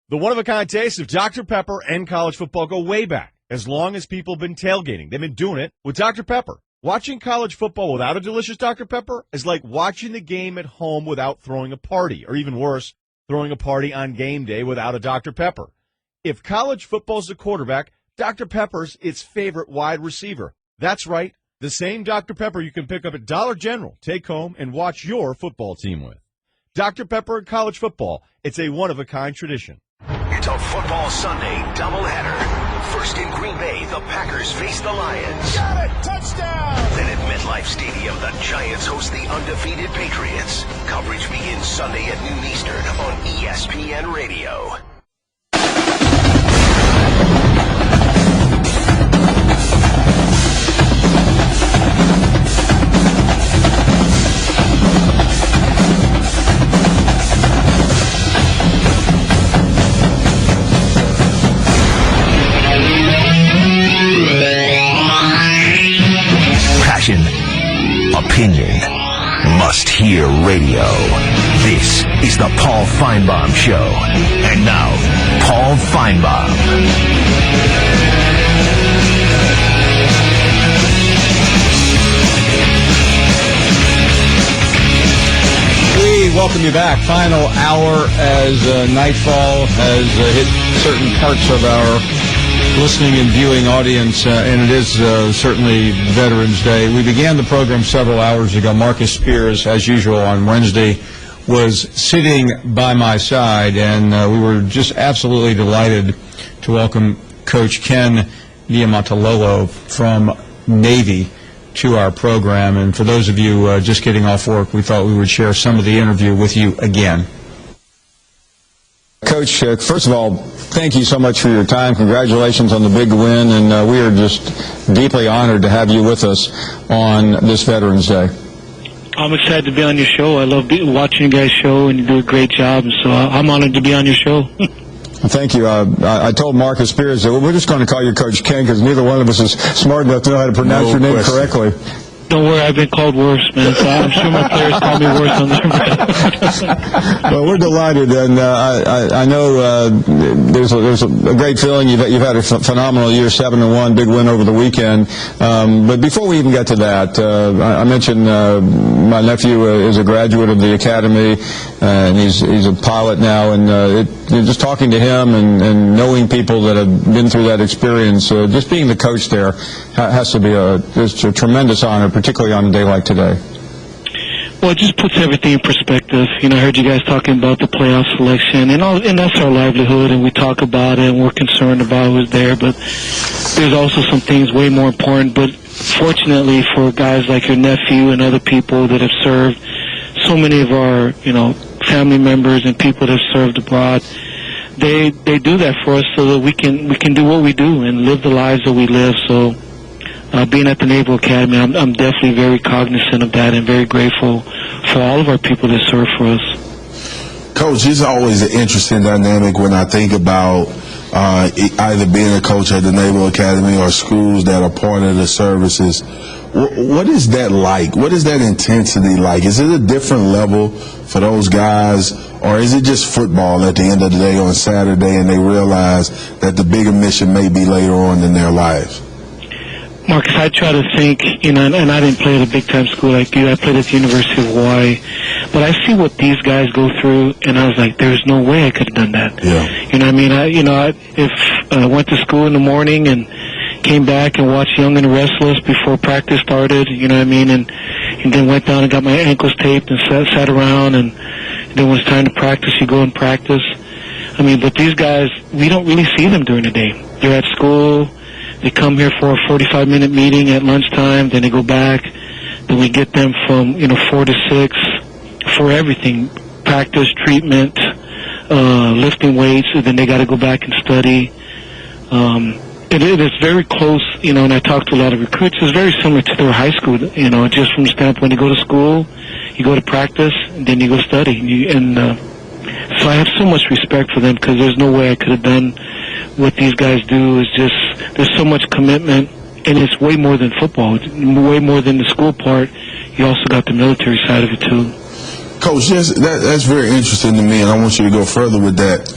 The one-of-a-kind taste of Dr. Pepper and college football go way back, as long as people have been tailgating. They've been doing it with Dr. Pepper. Watching college football without a delicious Dr. Pepper is like watching the game at home without throwing a party, or even worse, throwing a party on game day without a Dr. Pepper. If college football's the quarterback, Dr. Pepper's its favorite wide receiver. That's right, the same Dr. Pepper you can pick up at Dollar General, take home, and watch your football team with. Dr. Pepper and college football, it's a one-of-a-kind tradition. It's a football Sunday doubleheader. First in Green Bay, the Packers face the Lions. Got it! Touchdown! Then at MetLife Stadium, the Giants host the undefeated Patriots. Coverage begins Sunday at noon Eastern on ESPN Radio. Opinion. Must hear radio. This is the Paul Finebaum Show. And now, Paul Finebaum. We welcome you back. Final hour as nightfall has hit certain parts of our listening and viewing audience, and it is certainly Veterans Day. We began the program several hours ago. Marcus Spears, as usual on Wednesday, was sitting by my side, and we were just absolutely delighted to welcome Coach Ken Niumatalolo from Navy to our program. And for those of you just getting off work, we thought we would share some of the interview with you again. Coach, first of all, thank you so much for your time. Congratulations on the big win, and we are just deeply honored to have you with us on this Veterans Day. I'm excited to be on your show. I love watching you guys' show, and you do a great job, and so I'm honored to be on your show. Thank you. I told Marcus Spears that we're just going to call you Coach Ken because neither one of us is smart enough to know how to pronounce your name correctly. Don't worry, I've been called worse, man. So I'm sure my players call me worse on there. Well, we're delighted, and I know there's a great feeling. You've had a phenomenal year, 7-1, big win over the weekend. But before we even get to that, I mentioned my nephew is a graduate of the academy, and he's a pilot now. And just talking to him and knowing people that have been through that experience, just being the coach there has to be it's a tremendous honor, particularly on a day like today. Well, it just puts everything in perspective. You know, I heard you guys talking about the playoff selection, and that's our livelihood, and we talk about it, and we're concerned about who's there, but there's also some things way more important. But fortunately for guys like your nephew and other people that have served, so many of our, family members and people that have served abroad, they do that for us so that we can do what we do and live the lives that we live. So being at the Naval Academy, I'm definitely very cognizant of that and very grateful for all of our people that serve for us. Coach, it's always an interesting dynamic when I think about either being a coach at the Naval Academy or schools that are part of the services. What is that like? What is that intensity like? Is it a different level for those guys, or is it just football at the end of the day on Saturday and they realize that the bigger mission may be later on in their lives? Marcus, I try to think, and I didn't play at a big-time school like you. I played at the University of Hawaii. But I see what these guys go through, and I was like, there's no way I could have done that. Yeah. You know what I mean? If I went to school in the morning and came back and watched Young and the Restless before practice started, you know what I mean, and then went down and got my ankles taped and sat around, and then when it's time to practice, you go and practice. I mean, but these guys, we don't really see them during the day. They're at school. They come here for a 45-minute meeting at lunchtime, then they go back. Then we get them from, 4 to 6 for everything, practice, treatment, lifting weights, and then they got to go back and study. It is very close, and I talk to a lot of recruits. It's very similar to their high school, just from the standpoint, you go to school, you go to practice, and then you go study. So I have so much respect for them because there's no way I could have done what these guys do. It's just, there's so much commitment, and it's way more than football. It's way more than the school part. You also got the military side of it, too. Coach, that's very interesting to me, and I want you to go further with that.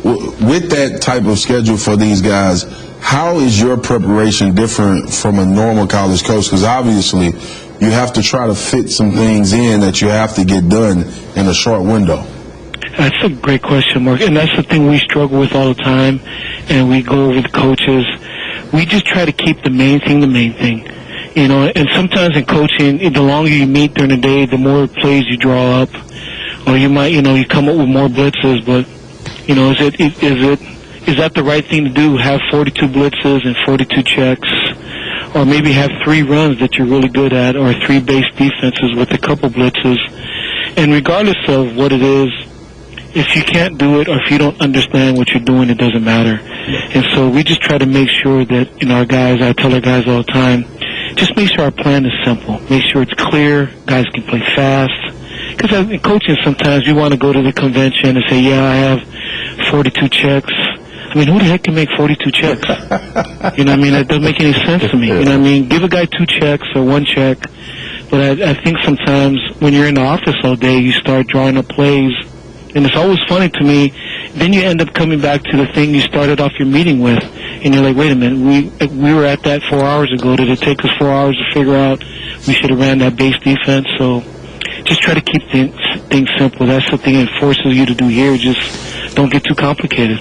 with that type of schedule for these guys, how is your preparation different from a normal college coach? Because obviously you have to try to fit some things in that you have to get done in a short window. That's a great question, Mark, and that's the thing we struggle with all the time, and we go over the coaches. We just try to keep the main thing. You know, and sometimes in coaching, the longer you meet during the day, the more plays you draw up, or you might, you come up with more blitzes. But, is that the right thing to do? Have 42 blitzes and 42 checks, or maybe have 3 runs that you're really good at, or 3 base defenses with a couple blitzes. And regardless of what it is, if you can't do it or if you don't understand what you're doing, it doesn't matter. And so we just try to make sure that, our guys, I tell our guys all the time, just make sure our plan is simple. Make sure it's clear. Guys can play fast. Because in coaching, sometimes you want to go to the convention and say, yeah, I have 42 checks. I mean, who the heck can make 42 checks? You know what I mean? That doesn't make any sense to me. You know what I mean? Give a guy 2 checks or 1 check. But I think sometimes when you're in the office all day, you start drawing up plays. And it's always funny to me. Then you end up coming back to the thing you started off your meeting with. And you're like, wait a minute, we were at that 4 hours ago. Did it take us 4 hours to figure out we should have ran that base defense? So just try to keep things simple. That's the thing it forces you to do here. Just don't get too complicated.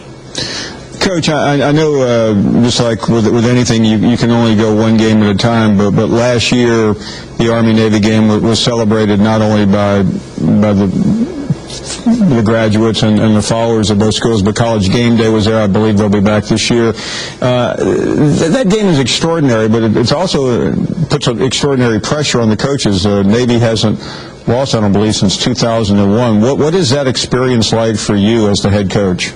Coach, I know just like with anything, you can only go one game at a time, but last year the Army-Navy game was celebrated not only by the graduates and the followers of both schools, but College Game Day was there. I believe they'll be back this year. That game is extraordinary, but it's also puts extraordinary pressure on the coaches. Navy hasn't lost, I don't believe, since 2001. What is that experience like for you as the head coach?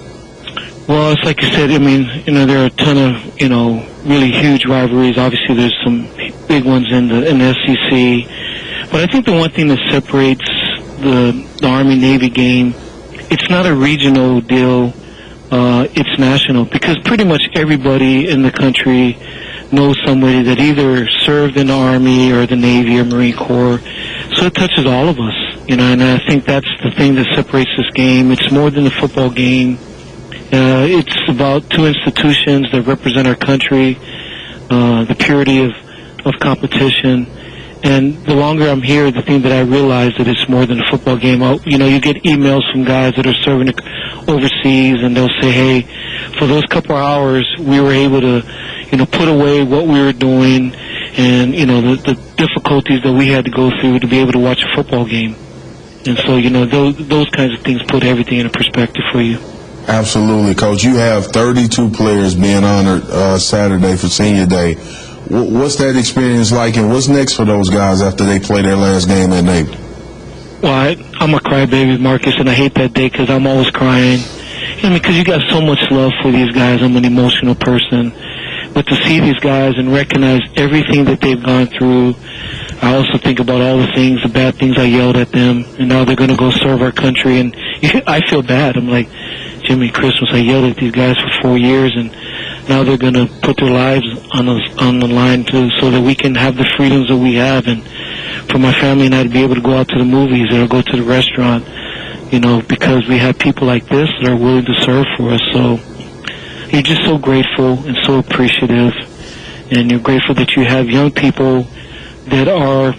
Well, it's like you said. I mean, there are a ton of really huge rivalries. Obviously, there's some big ones in the SEC, but I think the one thing that separates the Army-Navy game, it's not a regional deal, it's national, because pretty much everybody in the country knows somebody that either served in the Army or the Navy or Marine Corps, so it touches all of us, and I think that's the thing that separates this game. It's more than a football game. It's about 2 institutions that represent our country, the purity of competition. And the longer I'm here, the thing that I realize that it's more than a football game. You get emails from guys that are serving overseas, and they'll say, hey, for those couple hours, we were able to, put away what we were doing and, the difficulties that we had to go through to be able to watch a football game. And so, those kinds of things put everything in perspective for you. Absolutely, Coach. You have 32 players being honored Saturday for Senior Day. What's that experience like, and what's next for those guys after they play their last game at Navy? Well, I'm a crybaby, Marcus, and I hate that day because I'm always crying. Because you got so much love for these guys. I'm an emotional person. But to see these guys and recognize everything that they've gone through, I also think about all the bad things I yelled at them, and now they're going to go serve our country. And I feel bad. I'm like, Jimmy Christmas, I yelled at these guys for 4 years, and now they're going to put their lives on the line too, so that we can have the freedoms that we have, and for my family and I to be able to go out to the movies or go to the restaurant, because we have people like this that are willing to serve for us. So you're just so grateful and so appreciative, and you're grateful that you have young people that are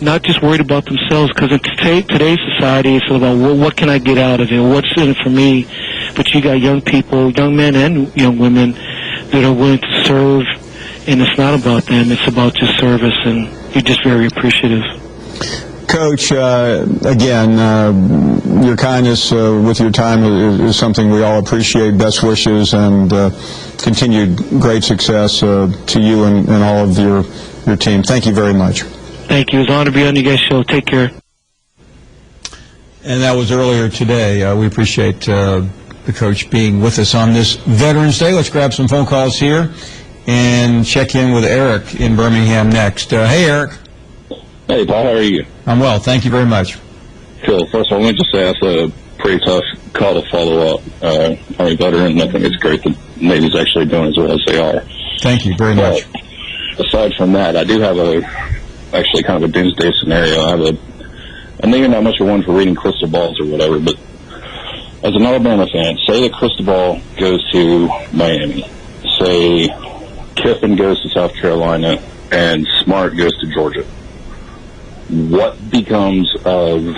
not just worried about themselves, because in today's society it's about what can I get out of it, what's in it for me. But you got young people, young men and young women, that are willing to serve, and it's not about them, it's about just service, and you're just very appreciative. Coach, again, your kindness with your time is something we all appreciate. Best wishes and continued great success to you and all of your team. Thank you very much. Thank you. It's an honor to be on you guys' show. Take care. And that was earlier today. We appreciate the coach being with us on this Veterans Day. Let's grab some phone calls here and check in with Eric in Birmingham next. Hey, Eric. Hey, Paul. How are you? I'm well. Thank you very much. Cool. First of all, let me just say that's a pretty tough call to follow up. Army veteran, I think it's great that Navy's actually doing as well as they are. Thank you very much. Aside from that, I do have actually kind of a doomsday scenario. I know you're not much of one for reading crystal balls or whatever, but as an Alabama fan, say that Cristobal goes to Miami, say Kiffin goes to South Carolina, and Smart goes to Georgia. What becomes of,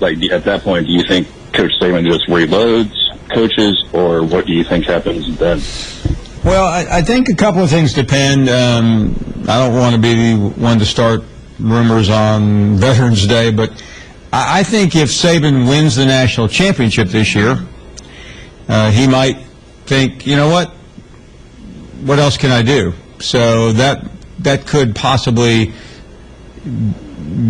at that point, do you think Coach Saban just reloads coaches, or what do you think happens then? Well, I think a couple of things depend. I don't want to be the one to start rumors on Veterans Day, but I think if Saban wins the national championship this year, he might think, you know what else can I do? So that could possibly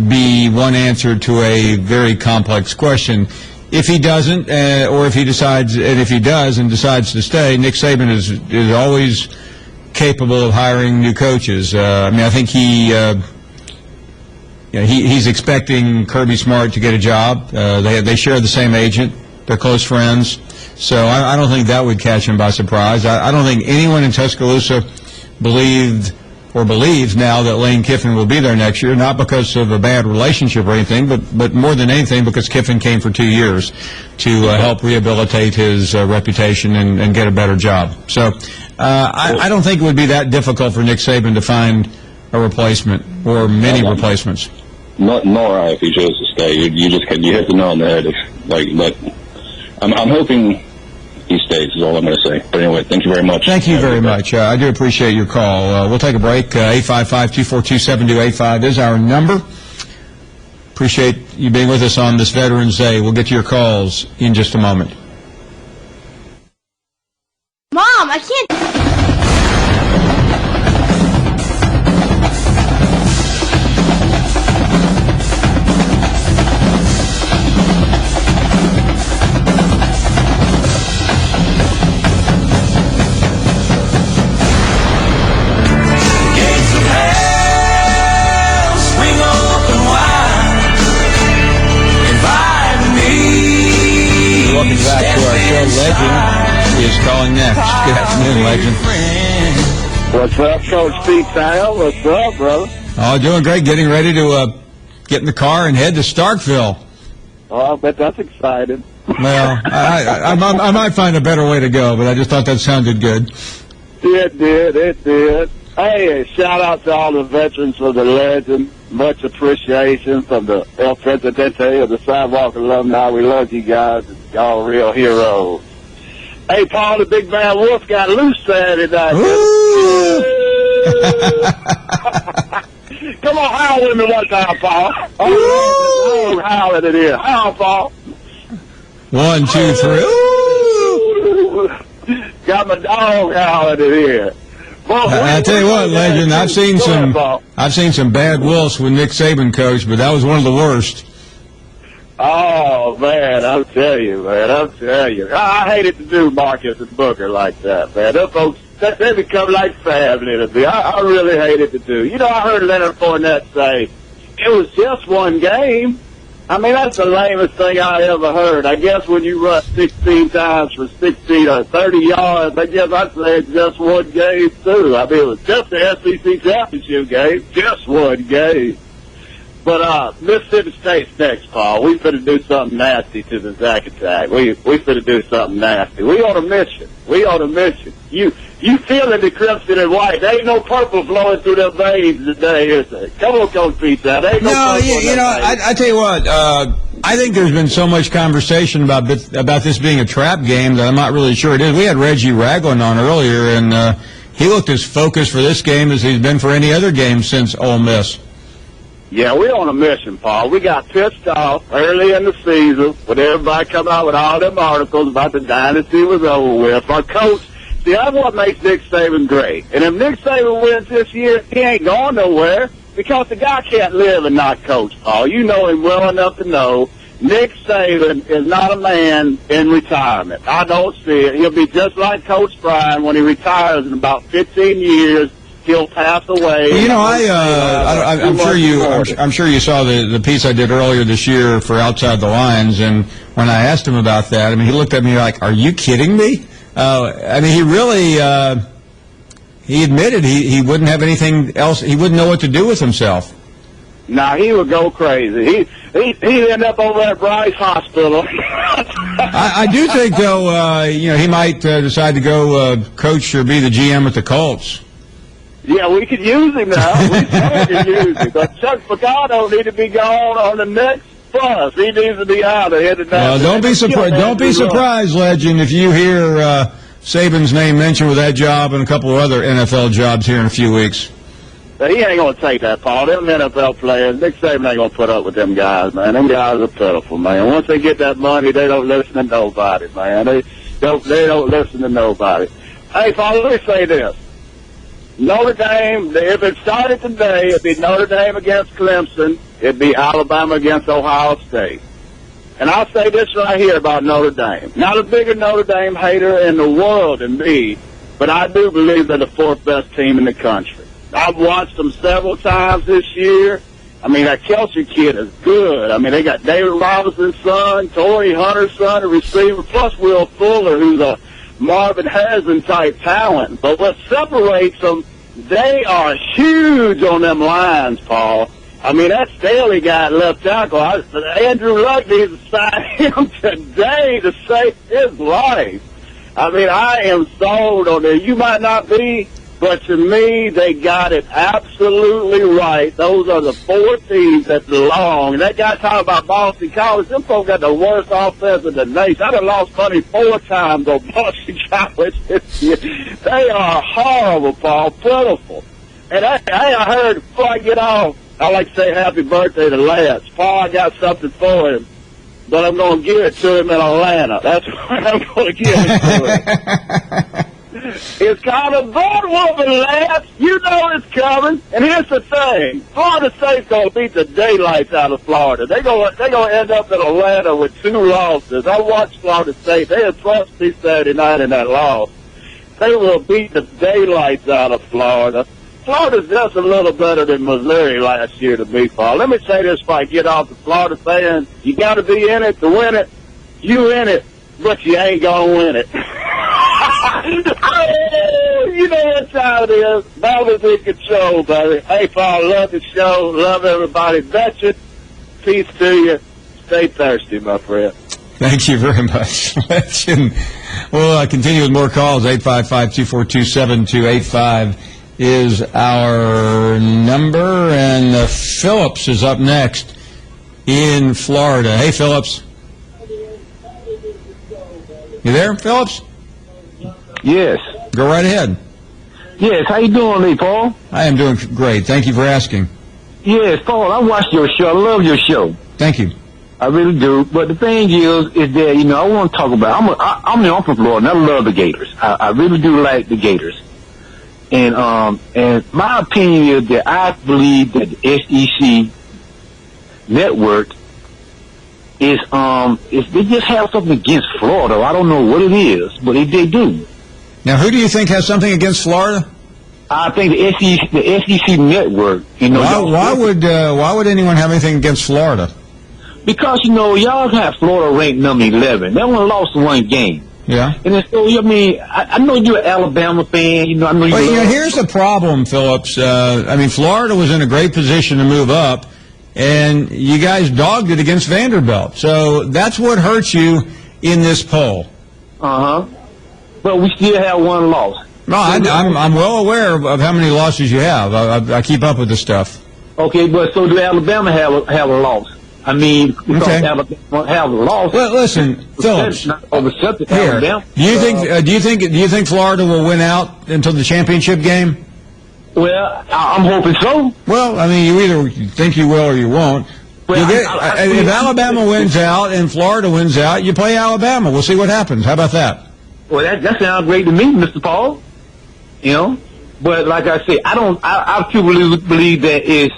be one answer to a very complex question. If he doesn't, or if he decides, and if he does and decides to stay, Nick Saban is always capable of hiring new coaches. I think he's expecting Kirby Smart to get a job. They share the same agent. They're close friends. So I don't think that would catch him by surprise. I don't think anyone in Tuscaloosa believed or believes now that Lane Kiffin will be there next year, not because of a bad relationship or anything, but more than anything because Kiffin came for 2 years to help rehabilitate his reputation and get a better job. So I don't think it would be that difficult for Nick Saban to find a replacement or many replacements. Nor I if he chose to stay. You hit the nail on the head. I'm hoping he stays is all I'm going to say. But anyway, thank you very much. Thank you very much. I do appreciate your call. We'll take a break. 855-242-7285 is our number. Appreciate you being with us on this Veterans Day. We'll get to your calls in just a moment. Mom, I can't... Welcome back to our show. Legend is calling next. Good afternoon, Legend. What's up, Coach Pete Sal? What's up, brother? Oh, doing great. Getting ready to get in the car and head to Starkville. Oh, I bet that's exciting. Well, I might find a better way to go, but I just thought that sounded good. It did. Hey, shout out to all the veterans for the Legend. Much appreciation from the El Presidente of the Sidewalk alumni. We love you guys. Y'all real heroes. Hey, Paul, the big bad wolf got loose Saturday night. Come on, howl with me one time, Paul. Oh, howling it is. Howl, Paul. 1, 2, 3. Got my dog howling it here. I tell you what, Legend, I've seen some bad wolves with Nick Saban coach, but that was one of the worst. Oh man, I'll tell you. I hated to do Marcus and Booker like that, man. Them folks, they become like family to me. I really hated to do. You know, I heard Leonard Fournette say it was just one game. I mean, that's the lamest thing I ever heard. I guess when you run 16 times for 60 or 30 yards, I guess I'd say it's just one game, too. I mean, it was just the SEC championship game, just one game. But Mississippi State's next, Paul. We finna do something nasty to the Zack Attack. We finna do something nasty. We on a mission. You feeling the crimson and white. There ain't no purple flowing through their veins today, is there? Come on, Coach Pete. There ain't no purple you know, I tell you what, I think there's been so much conversation about this being a trap game that I'm not really sure it is. We had Reggie Ragland on earlier, and he looked as focused for this game as he's been for any other game since Ole Miss. Yeah, we're on a mission, Paul. We got pissed off early in the season when everybody come out with all them articles about the dynasty was over with. Our coach, see, that's what makes Nick Saban great. And if Nick Saban wins this year, he ain't going nowhere because the guy can't live and not coach, Paul. You know him well enough to know Nick Saban is not a man in retirement. I don't see it. He'll be just like Coach Bryan when he retires in about 15 years. He'll pass away. Well, you know, I'm sure you saw the piece I did earlier this year for Outside the Lines, and when I asked him about that, I mean, he looked at me like, "Are you kidding me?" I mean, he really he admitted he wouldn't have anything else. He wouldn't know what to do with himself. Nah, he would go crazy. He'd end up over at Bryce Hospital. I do think, though, he might decide to go coach or be the GM at the Colts. Yeah, we could use him now. We can use him. But Chuck Picado need to be gone on the next bus. He needs to be out of here tonight. Well, don't be surprised. Don't be surprised, Legend, if you hear Saban's name mentioned with that job and a couple of other NFL jobs here in a few weeks. He ain't going to take that, Paul. Them NFL players, Nick Saban ain't going to put up with them guys, man. Them guys are pitiful, man. Once they get that money, they don't listen to nobody, man. They don't listen to nobody. Hey, Paul, let me say this. Notre Dame, if it started today, it'd be Notre Dame against Clemson. It'd be Alabama against Ohio State. And I'll say this right here about Notre Dame. Not a bigger Notre Dame hater in the world than me, but I do believe they're the fourth best team in the country. I've watched them several times this year. I mean, that Kelsey kid is good. I mean, they got David Robinson's son, Torrey Hunter's son, a receiver, plus Will Fuller, who's a Marvin Harrison-type talent. But what separates them, they are huge on them lines, Paul. I mean, that Staley guy at left tackle, Andrew Luck needs to sign him today to save his life. I mean, I am sold on it. You might not be, but to me, they got it absolutely right. Those are the four teams that belong. And that guy talking about Boston College, them folks got the worst offense in the nation. I done lost money 4 times on Boston College this year. They are horrible, Paul, pitiful. And I heard, before I get off, I like to say happy birthday to Lance. Paul, I got something for him, but I'm going to give it to him in Atlanta. That's where I'm going to give it to him. It's called a Boardwalking, Lance. You know it's coming. And here's the thing. Florida State's going to beat the daylights out of Florida. They're going to end up in Atlanta with 2 losses. I watched Florida State. They had plus 239 in that loss. They will beat the daylights out of Florida. Florida's just a little better than Missouri last year to me, Paul. Let me say this before I get off the Florida fans. You got to be in it to win it. You in it, but you ain't going to win it. You know what time it is. Melvin's in control, baby. Hey, Paul, love the show. Love everybody. Betcha. Peace to you. Stay thirsty, my friend. Thank you very much. We'll continue with more calls. 855-242-7285 is our number. And Phillips is up next in Florida. Hey, Phillips. You there, Phillips? Yes. Go right ahead. Yes, how you doing, Lee, Paul? I am doing great. Thank you for asking. Yes, Paul, I watched your show. I love your show. Thank you. I really do. But the thing is that, I want to talk about, I'm from Florida, and I love the Gators. I really do like the Gators. And my opinion is that I believe that the SEC network is they just have something against Florida. I don't know what it is, but they do. Now, who do you think has something against Florida? I think the SEC network. Why would anyone have anything against Florida? Because y'all have Florida ranked number 11. They only lost 1 game. Yeah. And so I know you're an Alabama fan. I know here's the problem, Phillips. Florida was in a great position to move up, and you guys dogged it against Vanderbilt. So that's what hurts you in this poll. But we still have 1 loss. No, I'm well aware of how many losses you have. I keep up with this stuff. Okay, but so do Alabama have a loss? Because Alabama have a loss. Well, listen, Phillips. Here, do you think Florida will win out until the championship game? Well, I'm hoping so. Well, you either think you will or you won't. Well, if Alabama wins out and Florida wins out, you play Alabama. We'll see what happens. How about that? Well, that sounds great to me, Mr. Paul. But like I say, I truly believe that it's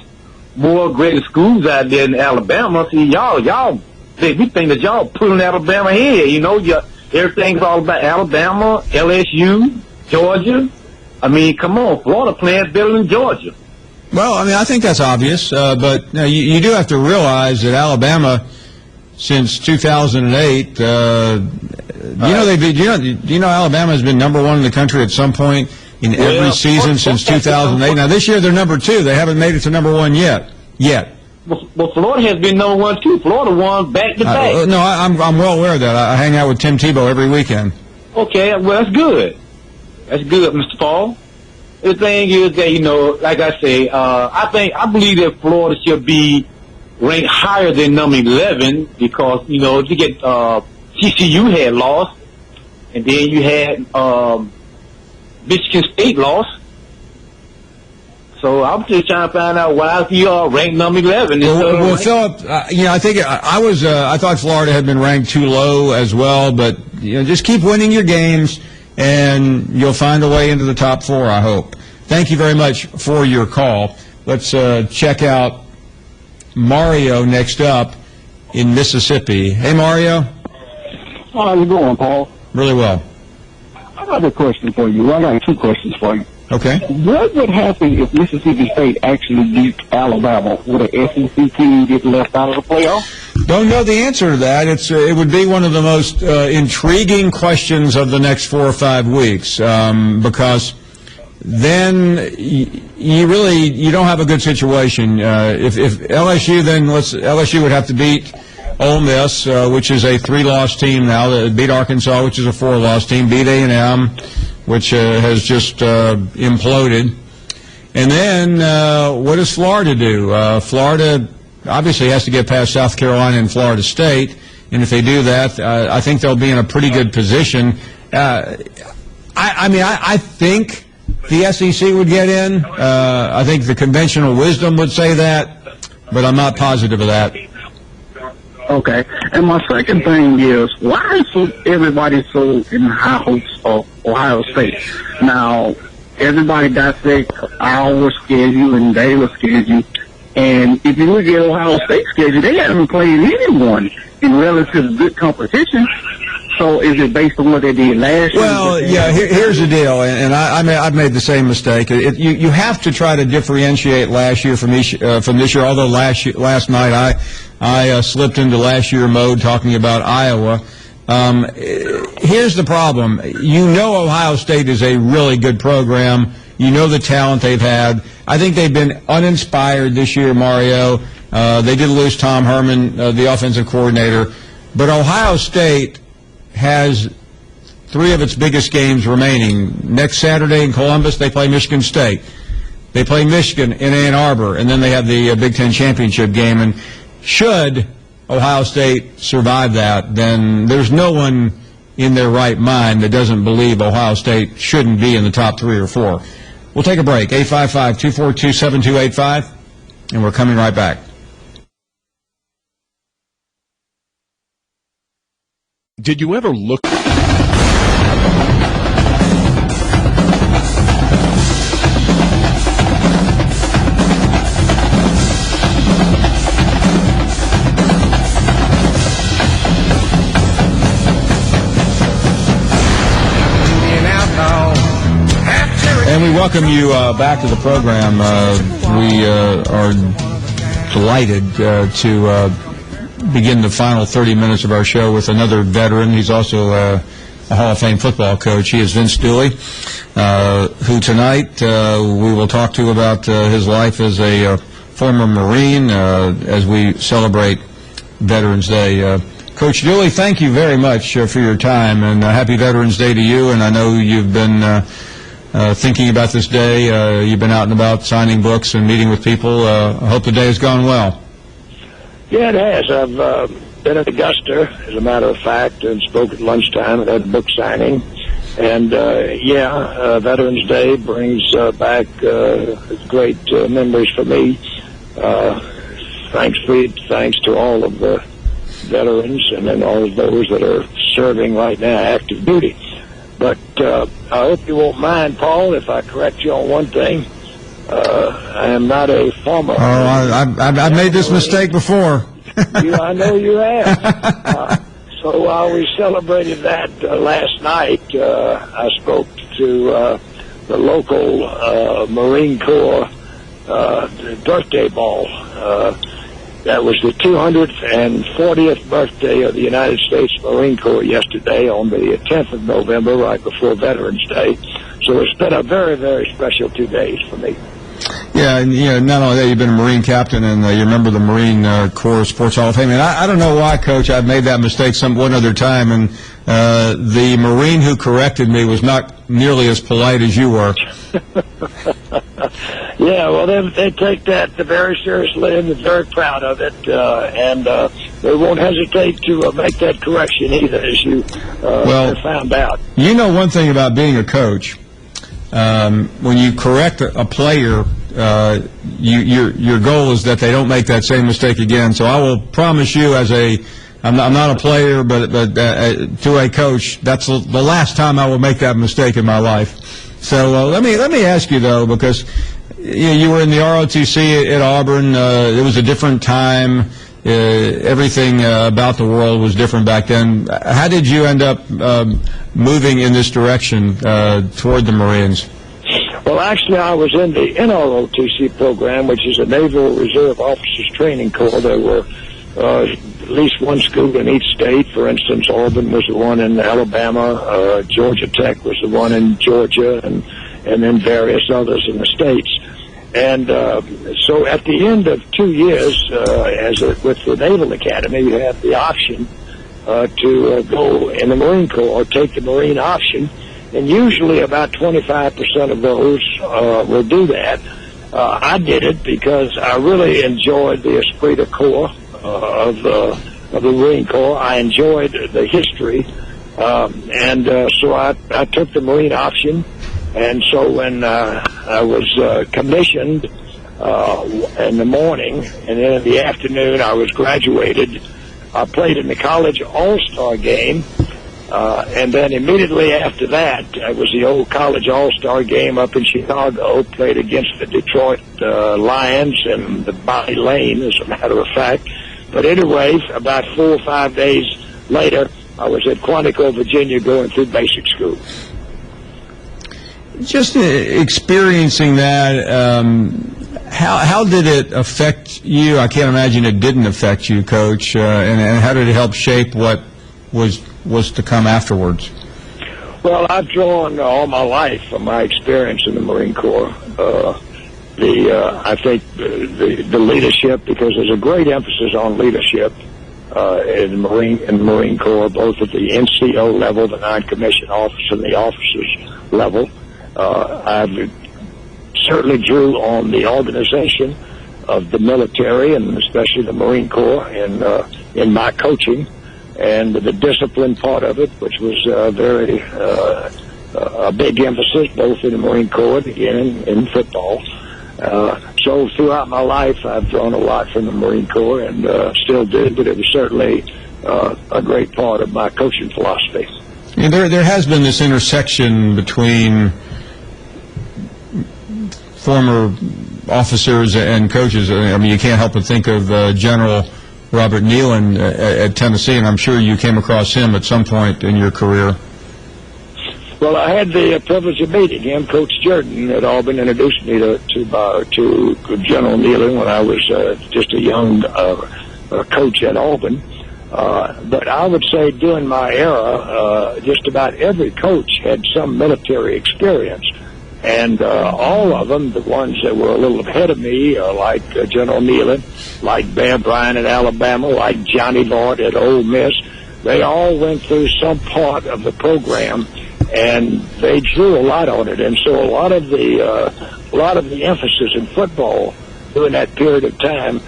more greater schools out there in Alabama. See, y'all, we think that y'all pulling Alabama ahead. Everything's all about Alabama, LSU, Georgia. Come on, Florida playing better than Georgia. Well, I think that's obvious, but you do have to realize that Alabama, since 2008, Alabama has been number 1 in the country at some point in every season since 2008. Now, this year they're number 2. They haven't made it to number 1 yet. But Florida has been number one too. Florida won back to back. No, I'm well aware of that. I hang out with Tim Tebow every weekend. Okay, well that's good. That's good, Mr. Paul. The thing is that, you know, like I say, I believe that Florida should be ranked higher than number 11 because, you know, you get TCU had lost, and then you had Michigan State lost. So I'm just trying to find out why you are ranked number 11. Well, Philip, I think I thought Florida had been ranked too low as well, but just keep winning your games, and you'll find a way into the top 4. I hope. Thank you very much for your call. Let's check out Mario next up in Mississippi. Hey, Mario. How you going, Paul? Really well. I got a question for you. I got 2 questions for you. Okay. What would happen if Mississippi State actually beat Alabama? Would an SEC team get left out of the playoff? Don't know the answer to that. It would be one of the most intriguing questions of the next 4 or 5 weeks because then you don't have a good situation. If LSU, then LSU would have to beat Ole Miss, which is a 3-loss team now. Beat Arkansas, which is a 4-loss team. Beat A&M, which has just imploded. And then what does Florida do? Florida obviously has to get past South Carolina and Florida State, and if they do that, I think they'll be in a pretty good position. I think the SEC would get in. I think the conventional wisdom would say that, but I'm not positive of that. Okay. And my second thing is, why is everybody so in high hopes of Ohio State? Now, everybody dissects our schedule and Baylor's schedule, and if you look at Ohio State's schedule, they haven't played anyone in relative good competition. So is it based on what they did last year? Well, yeah, here's the deal, and I've made the same mistake. You have to try to differentiate last year from this year, although last night I slipped into last year mode talking about Iowa. Here's the problem. You know Ohio State is a really good program. You know the talent they've had. I think they've been uninspired this year, Mario. They did lose Tom Herman, the offensive coordinator. But Ohio State has 3 of its biggest games remaining. Next Saturday in Columbus, they play Michigan State. They play Michigan in Ann Arbor, and then they have the Big Ten championship game. And should Ohio State survive that, then there's no one in their right mind that doesn't believe Ohio State shouldn't be in the top 3 or 4. We'll take a break. 855-242-7285, and we're coming right back. Did you ever look? And we welcome you back to the program. We are delighted to begin the final 30 minutes of our show with another veteran. He's also a Hall of Fame football coach. He is Vince Dooley, who tonight we will talk to about his life as a former Marine as we celebrate Veterans Day. Coach Dooley, thank you very much for your time, and happy Veterans Day to you. And I know you've been thinking about this day. You've been out and about signing books and meeting with people. I hope the day has gone well. Yeah, it has. I've been at Augusta, as a matter of fact, and spoke at lunchtime and had a book signing. And, Veterans Day brings back great memories for me. Thanks to all of the veterans and then all of those that are serving right now active duty. But I hope you won't mind, Paul, if I correct you on one thing. I am not a former. Oh, I've made this mistake before. I know you have. So while we celebrated that last night, I spoke to the local Marine Corps birthday ball. That was the 240th birthday of the United States Marine Corps yesterday on the 10th of November, right before Veterans Day. So it's been a very, very special 2 days for me. Yeah, and not only that, you've been a Marine captain, and you're a member of the Marine Corps Sports Hall of Fame. And I don't know why, Coach, I've made that mistake one other time, and the Marine who corrected me was not nearly as polite as you were. Yeah, well, they take that very seriously, and they're very proud of it, and they won't hesitate to make that correction either, as you found out. You know one thing about being a coach. When you correct a player, your goal is that they don't make that same mistake again. So I will promise you, I'm not a player, but to a coach, that's the last time I will make that mistake in my life. So let me ask you though, because you were in the ROTC at Auburn. It was a different time. Everything about the world was different back then. How did you end up moving in this direction toward the Marines? Well, actually, I was in the NROTC program, which is a Naval Reserve Officers Training Corps. There were at least one school in each state. For instance, Auburn was the one in Alabama. Georgia Tech was the one in Georgia, and then various others in the states. And so at the end of 2 years, with the Naval Academy, you have the option to go in the Marine Corps or take the Marine option. And usually about 25% of those will do that. I did it because I really enjoyed the esprit de corps of the Marine Corps. I enjoyed the history. So I took the Marine option. And so when I was commissioned in the morning, and then in the afternoon I was graduated, I played in the college all-star game, and then immediately after that, it was the old college all-star game up in Chicago, played against the Detroit Lions in the Bobby Lane, as a matter of fact. But anyway, about 4 or 5 days later, I was at Quantico, Virginia, going through basic school. Just experiencing that, how did it affect you? I can't imagine it didn't affect you, Coach. And how did it help shape what was to come afterwards? Well, I've drawn all my life from my experience in the Marine Corps. I think the leadership, because there's a great emphasis on leadership in the Marine Corps, both at the NCO level, the non-commissioned officer, and the officers level. I certainly drew on the organization of the military, and especially the Marine Corps, in my coaching, and the discipline part of it, which was a big emphasis both in the Marine Corps and again in football. So throughout my life, I've drawn a lot from the Marine Corps, and still do, but it was certainly a great part of my coaching philosophy. Yeah, there has been this intersection between former officers and coaches. I mean, you can't help but think of General Robert Nealon at Tennessee, and I'm sure you came across him at some point in your career. Well, I had the privilege of meeting him. Coach Jordan at Auburn introduced me to General Nealon when I was just a young coach at Auburn. But I would say during my era, just about every coach had some military experience. And all of them, the ones that were a little ahead of me, like General Nealon, like Bear Bryant at Alabama, like Johnny Vaught at Ole Miss, they all went through some part of the program, and they drew a lot on it. And so a lot of the emphasis in football during that period of time,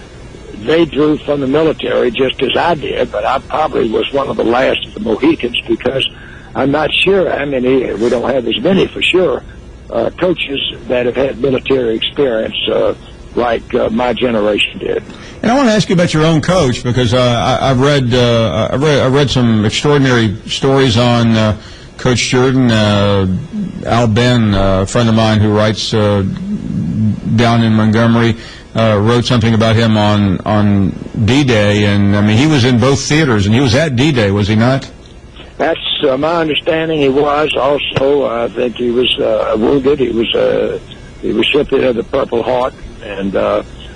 they drew from the military, just as I did. But I probably was one of the last of the Mohicans, because I'm not sure how many. We don't have as many for sure. Coaches that have had military experience like my generation did. And I want to ask you about your own coach, because I've read some extraordinary stories on Coach Jordan. Al Ben, a friend of mine who writes down in Montgomery, wrote something about him on D-Day, and I mean he was in both theaters, and he was at D-Day, was he not? That's my understanding. He was also. I think he was wounded. He was recipient of the Purple Heart, and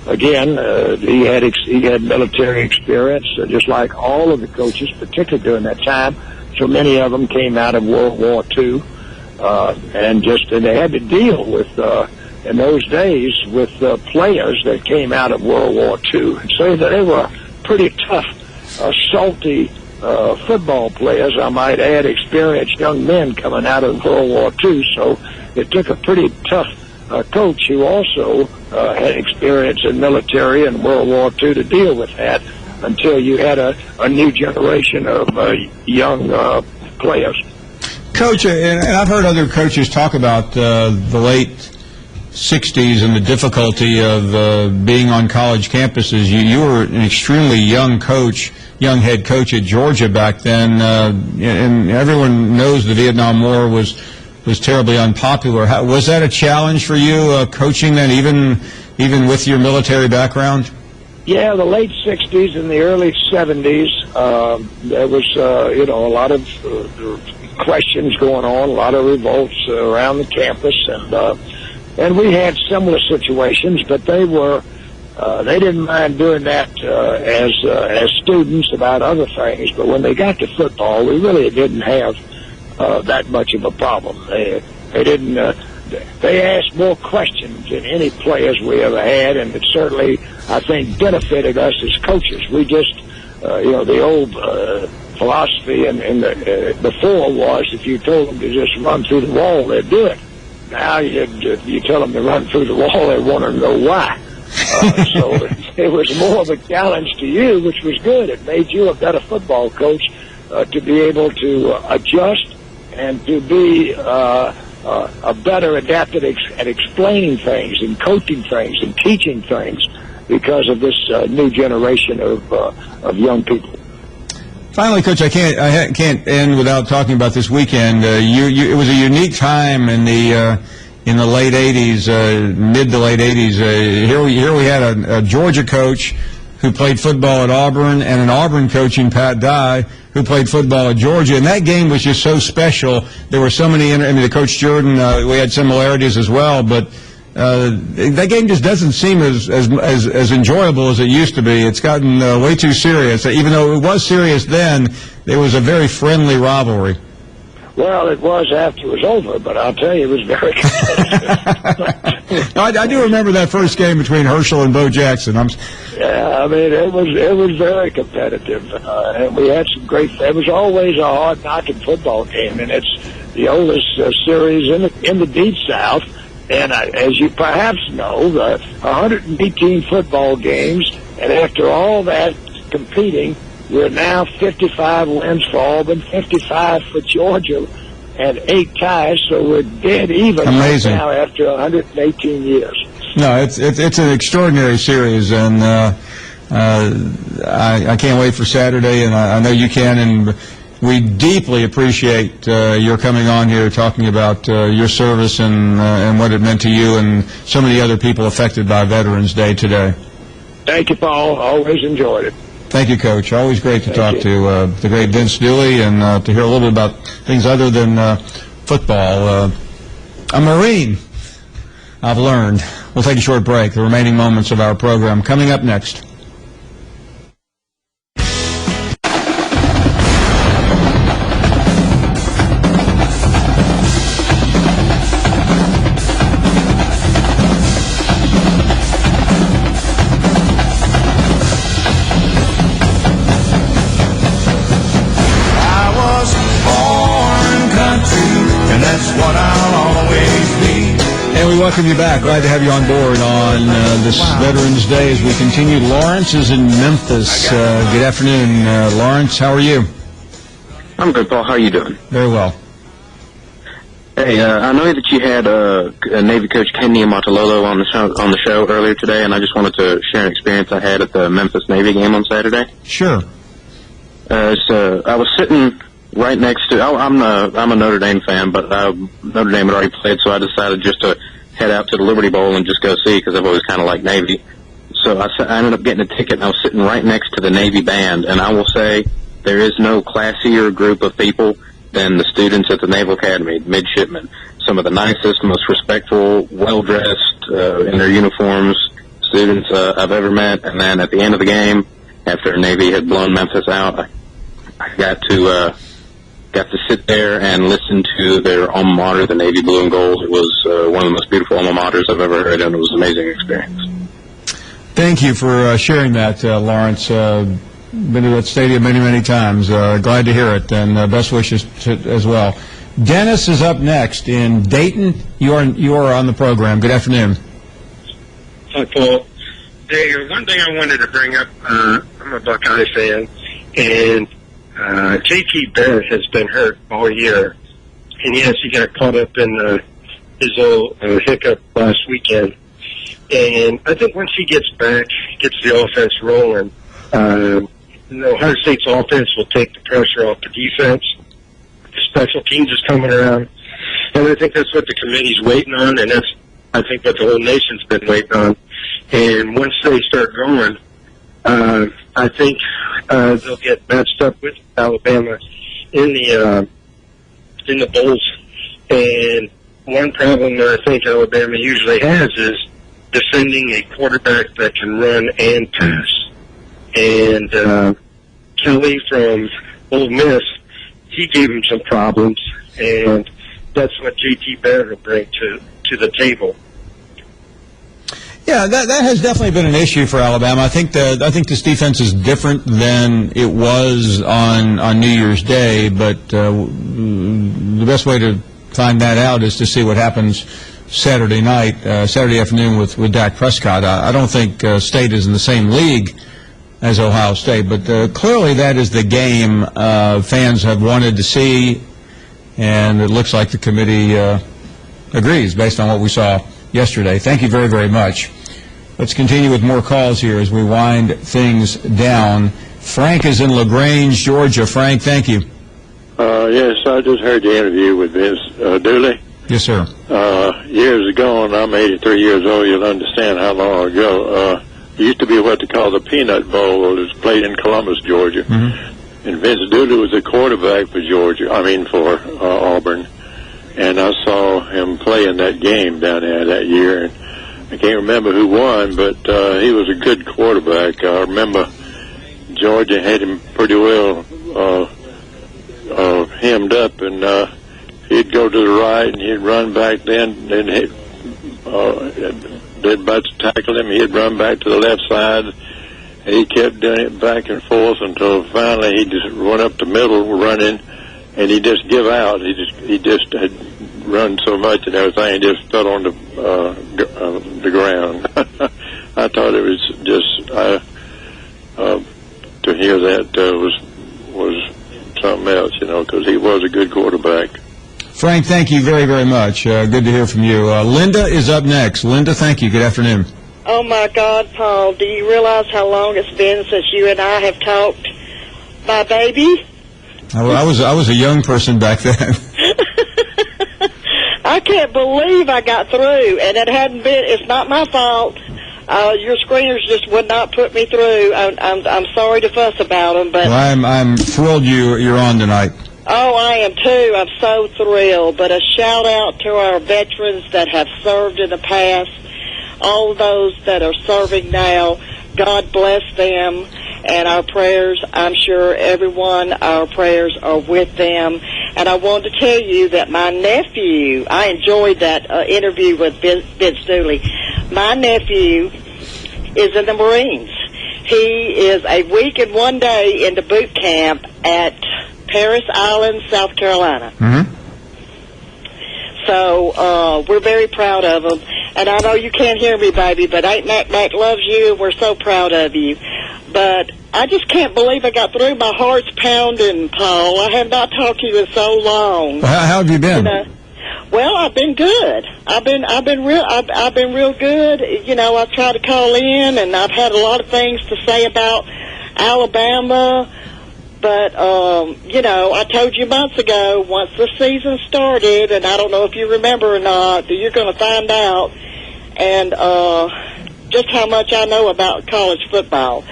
again, he had military experience, just like all of the coaches, particularly during that time. So many of them came out of World War II, and they had to deal with in those days with players that came out of World War II. And so that they were pretty tough, salty football players, I might add, experienced young men coming out of World War II. So it took a pretty tough coach who also had experience in military and World War II to deal with that until you had a new generation of young players. Coach, and I've heard other coaches talk about the late 60s and the difficulty of being on college campuses. You were an extremely young head coach at Georgia back then, and everyone knows the Vietnam War was terribly unpopular. Was that a challenge for you, coaching then, even with your military background? Yeah, the late 60s and the early 70s, there was, a lot of questions going on, a lot of revolts around the campus, and we had similar situations, but they didn't mind doing that as students about other things. But when they got to football, we really didn't have that much of a problem. They didn't. They asked more questions than any players we ever had, and it certainly, I think, benefited us as coaches. We just, the old philosophy and before was if you told them to just run through the wall, they'd do it. Now you tell them to run through the wall, they want to know why. So it was more of a challenge to you, which was good. It made you a better football coach to be able to adjust and to be a better adapted at explaining things and coaching things and teaching things because of this new generation of young people. Finally, Coach, I can't end without talking about this weekend. It was a unique time in the late '80s, mid to late '80s. Here we had a Georgia coach who played football at Auburn, and an Auburn coach in Pat Dye who played football at Georgia. And that game was just so special. There were so many. The Coach Jordan, we had similarities as well, but. That game just doesn't seem as enjoyable as it used to be. It's gotten way too serious. Even though it was serious then, it was a very friendly rivalry. Well, it was after it was over, but I'll tell you, it was very competitive. I do remember that first game between Herschel and Bo Jackson. Yeah, I mean, it was very competitive, and we had some great. It was always a hard-knocking football game, and it's the oldest series in the Deep South. And as you perhaps know, 118 football games, and after all that competing, we're now 55 wins for Auburn, 55 for Georgia, and 8 ties, so we're dead even right now after 118 years. No, it's an extraordinary series, and I can't wait for Saturday, and I know you can, and we deeply appreciate your coming on here, talking about your service and what it meant to you and so many other people affected by Veterans Day today. Thank you, Paul. Always enjoyed it. Thank you, Coach. Always great to talk to the great Vince Dooley and to hear a little bit about things other than football. A Marine, I've learned. We'll take a short break. The remaining moments of our program coming up next. Welcome you back. Glad to have you on board on this Veterans Day as we continue. Lawrence is in Memphis. Good afternoon, Lawrence. How are you? I'm good, Paul. How are you doing? Very well. Hey, I know that you had Navy coach Ken Niumatalolo on the show earlier today, and I just wanted to share an experience I had at the Memphis Navy game on Saturday. Sure. So I was sitting right next to. I'm a Notre Dame fan, but Notre Dame had already played, so I decided just to head out to the Liberty Bowl and just go see because I've always kind of liked Navy. So I ended up getting a ticket, and I was sitting right next to the Navy band. And I will say there is no classier group of people than the students at the Naval Academy, midshipmen. Some of the nicest, most respectful, well-dressed in their uniforms students I've ever met. And then at the end of the game, after Navy had blown Memphis out, I got to got to sit there and listen to their alma mater, the Navy Blue and Gold. It was one of the most beautiful alma maters I've ever heard, and it was an amazing experience. Thank you for sharing that, Lawrence. Been to that stadium many, many times. Glad to hear it, and best wishes as well. Dennis is up next in Dayton. You are on the program. Good afternoon. Hi, Paul. Hey, one thing I wanted to bring up, I'm a Buckeye fan, and J.T. Barrett has been hurt all year. And yes, he got caught up in his little hiccup last weekend. And I think once he gets back, gets the offense rolling, Ohio State's offense will take the pressure off the defense. The special teams is coming around. And I think that's what the committee's waiting on, and that's, I think, what the whole nation's been waiting on. And once they start going, I think they'll get matched up with Alabama in the bowls. And one problem that I think Alabama usually has is defending a quarterback that can run and pass. And Kelly from Ole Miss, he gave him some problems, and that's what J.T. Barrett will bring to the table. Yeah, that has definitely been an issue for Alabama. I think this defense is different than it was on New Year's Day, but the best way to find that out is to see what happens Saturday afternoon with Dak Prescott. I don't think State is in the same league as Ohio State, but clearly that is the game fans have wanted to see, and it looks like the committee agrees based on what we saw yesterday. Thank you very, very much. Let's continue with more calls here as we wind things down. Frank is in LaGrange, Georgia. Frank, thank you. Yes, I just heard the interview with Vince Dooley. Yes, sir. Years ago, and I'm 83 years old, you'll understand how long ago. It used to be what they call the Peanut Bowl. It was played in Columbus, Georgia. Mm-hmm. And Vince Dooley was a quarterback for for Auburn. And I saw him play in that game down there that year. And I can't remember who won, but he was a good quarterback. I remember Georgia had him pretty well hemmed up, and he'd go to the right, and he'd run back then they'd about to tackle him. He'd run back to the left side, and he kept doing it back and forth until finally he just went up the middle running, and he just give out. He just had run so much and everything, he just fell on the ground. I thought it was just to hear that was something else, because he was a good quarterback. Frank, thank you very, very much. Good to hear from you. Linda is up next. Linda, thank you. Good afternoon. Oh, my God, Paul, do you realize how long it's been since you and I have talked, my baby? I was a young person back then. I can't believe I got through, and it hadn't been, it's not my fault. Your screeners just would not put me through. I'm sorry to fuss about them, but... Well, I'm thrilled you're on tonight. Oh, I am too. I'm so thrilled. But a shout out to our veterans that have served in the past, all those that are serving now. God bless them, and our prayers, I'm sure our prayers are with them. And I wanted to tell you that my nephew, I enjoyed that interview with Vince Dooley. My nephew is in the Marines. He is a week and 1 day into boot camp at Paris Island, South Carolina. Mm-hmm. So we're very proud of him. And I know you can't hear me, baby, but Aunt Mac loves you, and we're so proud of you. But I just can't believe I got through. My heart's pounding, Paul. I have not talked to you in so long. Well, how have you been? Well, I've been good. I've been real good. I've tried to call in, and I've had a lot of things to say about Alabama. But, I told you months ago, once the season started, and I don't know if you remember or not, but you're going to find out, and just how much I know about college football.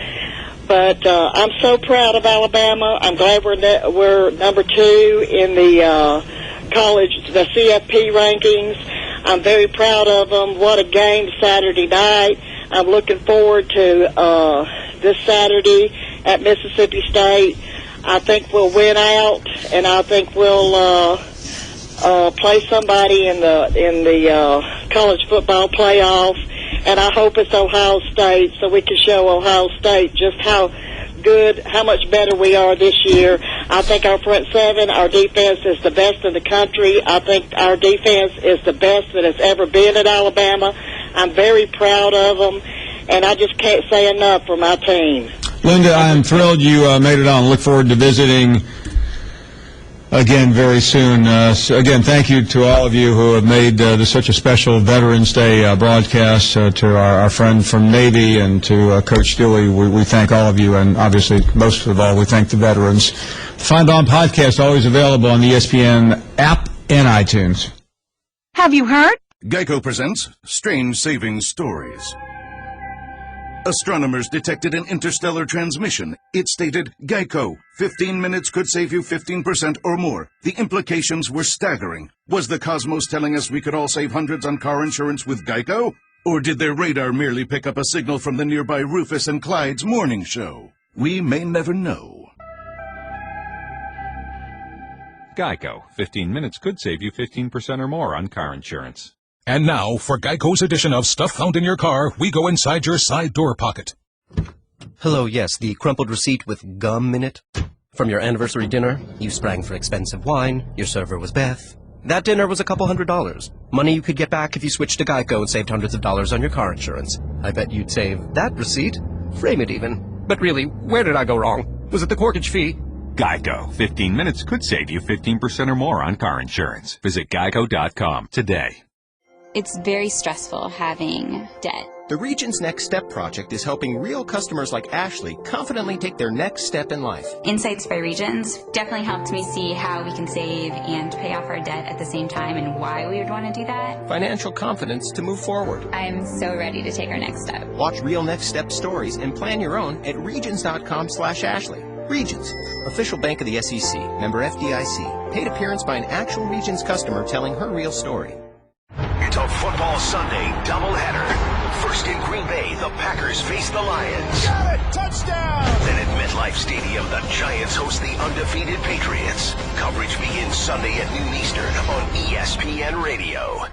But I'm so proud of Alabama. I'm glad we're number 2 in the the CFP rankings. I'm very proud of them. What a game Saturday night. I'm looking forward to this Saturday at Mississippi State. I think we'll win out, and I think we'll play somebody in the college football playoff. And I hope it's Ohio State, so we can show Ohio State just how much better we are this year. I think our front seven, our defense is the best in the country. I think our defense is the best that has ever been at Alabama. I'm very proud of them, and I just can't say enough for my team. Linda, I am thrilled you made it on. Look forward to visiting again very soon. Again, thank you to all of you who have made this such a special Veterans Day broadcast, to our friend from Navy and to Coach Dooley. We thank all of you, and obviously, most of all, we thank the veterans. Finebaum podcast always available on the ESPN app and iTunes. Have you heard? Geico presents Strange Saving Stories. Astronomers detected an interstellar transmission. It stated, Geico, 15 minutes could save you 15% or more. The implications were staggering. Was the cosmos telling us we could all save hundreds on car insurance with Geico? Or did their radar merely pick up a signal from the nearby Rufus and Clyde's morning show? We may never know. Geico, 15 minutes could save you 15% or more on car insurance. And now, for Geico's edition of Stuff Found in Your Car, we go inside your side door pocket. Hello, yes, the crumpled receipt with gum in it. From your anniversary dinner, you sprang for expensive wine, your server was Beth. That dinner was a couple $100. Money you could get back if you switched to Geico and saved hundreds of dollars on your car insurance. I bet you'd save that receipt. Frame it even. But really, where did I go wrong? Was it the corkage fee? Geico, 15 minutes could save you 15% or more on car insurance. Visit geico.com today. It's very stressful having debt. The Regions Next Step project is helping real customers like Ashley confidently take their next step in life. Insights by Regions definitely helped me see how we can save and pay off our debt at the same time and why we would want to do that. Financial confidence to move forward. I'm so ready to take our next step. Watch Real Next Step stories and plan your own at regions.com/Ashley. Regions, official bank of the SEC, member FDIC. Paid appearance by an actual Regions customer telling her real story. It's a football Sunday doubleheader. First in Green Bay, the Packers face the Lions. Got it! Touchdown! Then at MetLife Stadium, the Giants host the undefeated Patriots. Coverage begins Sunday at noon Eastern on ESPN Radio.